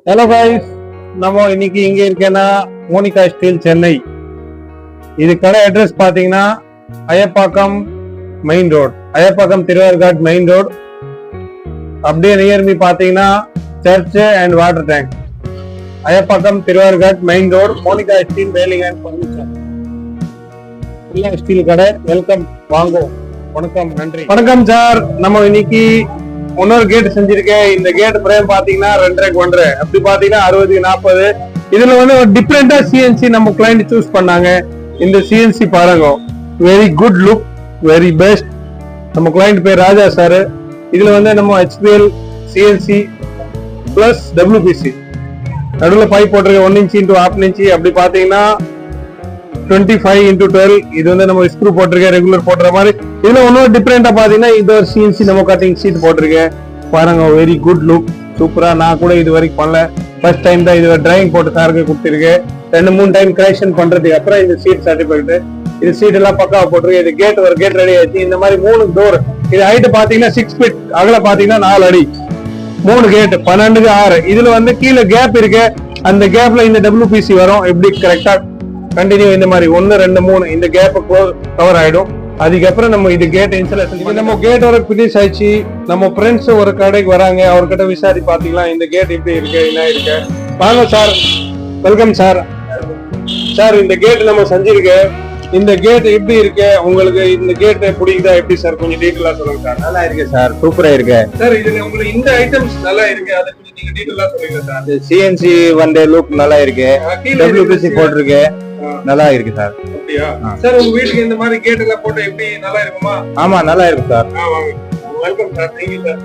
Hello guys, நம்ம இன்னைக்கு இங்க இருக்கேன்னா மோனிகா ஸ்டீல் சென்னை. இது கடை அட்ரஸ் பாத்தீங்கன்னா Ayappakkam main road, Ayappakkam Thiruverkadu main road. அப்படியே நியர்மி பாத்தீங்கன்னா church and water tank. Ayappakkam Thiruverkadu main road, Monika steel welding and furniture. Steel கடை. வெல்கம், வாங்கும். வணக்கம், நன்றி. வணக்கம் சார். நம்ம இன்னைக்கு இன்னொரு கேட் செஞ்சிருக்கேன். இந்த கேட் பிரேம் பாத்தீங்கன்னா 2.5 அப்படி பாத்தீங்கன்னா 60-40. இதுல வந்து ஒரு டிஃப்ரெண்டா சிஎன்சி நம்ம கிளைண்ட் சூஸ் பண்ணாங்க. இந்த சிஎன்சி பாருங்க, very good look, very best. நம்ம கிளைண்ட் பேர் ராஜா சார். இதுல வந்து நம்ம HPL சிஎன்சி பிளஸ் WPC நடுவில் பைப் போட்டிருக்க 1 inch into 1/2 inch. அப்படி பாத்தீங்கன்னா 25x12. இது வந்து நம்ம ஸ்க்ரூ போட்டிருக்கேன், ரெகுலர் போடுற மாதிரி. இதுல ஒன்னும் டிஃபரெண்டா பாத்தீங்கன்னா இது ஒரு சிஎன்சி நம்ம கட்டிங் சீட் போட்டிருக்கேன். பாருங்க, வெரி குட் லுக், சூப்பரா. நான் கூட இது வரைக்கும் பண்ணல, ஃபர்ஸ்ட் டைம் தான் இது டிராயிங் போட்டு சாருக்கு கொடுத்துருக்கேன். 2-3 டைம் கரெக்ஷன் பண்றதுக்கு அப்புறம் இந்த சீட் சர்டிபிகேட். இது சீட் எல்லாம் பக்காவா போட்டிருக்கேன். இது கேட் ஒரு கேட் ரெடி ஆயிடுச்சு. இந்த மாதிரி 3 டோர். இது ஹைட் பாத்தீங்கன்னா 6 feet, அகல பாத்தீங்கன்னா 4 அடி. 3 கேட் 12-6. இதுல வந்து கீழே கேப் இருக்கு. அந்த கேப்ல இந்த WPC வரும். எப்படி கரெக்டா கண்டினியூ இந்த மாதிரி 1 2 3 இந்த கேப் கவர் ஆயிடும். அதுக்கப்புறம் நம்ம இது கேட் இன்ஸ்டாலேஷன். நம்ம கேட்டோட பினிஷ் ஆயிடுச்சு. நம்ம ஃப்ரெண்ட்ஸ் ஒரு கடைக்கு வராங்க, அவர்கிட்ட விசாரி பாத்தீங்களா இந்த கேட் எப்படி இருக்கு, என்ன இருக்கு. வாங்க சார், வெல்கம் சார். சார், இந்த கேட் நம்ம செஞ்சிருக்கேன். இந்த கேட் எப்படி இருக்கு உங்களுக்கு? இந்த கேட் பிடிக்குதா எப்படி சார்? கொஞ்சம் டீட்டெயிலா சொல்லுங்க சார். நல்லா இருக்கு சார், சூப்பரா இருக்கு சார். இதுல உங்களுக்கு இந்த ஐட்டம்ஸ் நல்லா இருக்கு, அதை கொஞ்சம் நீங்க டீட்டெயிலா சொல்லுங்க சார். சிஎன்சி வந்த லுக் நல்லா இருக்கு, WPC போட்டிருக்கு, நல்லா இருக்கு சார். அப்படியா சார்? உங்க வீட்டுக்கு இந்த மாதிரி கேட் எல்லாம் போட்டு எப்படி நல்லா இருக்குமா? ஆமா, நல்லா இருக்கு sir. Welcome sir. Thank you sir.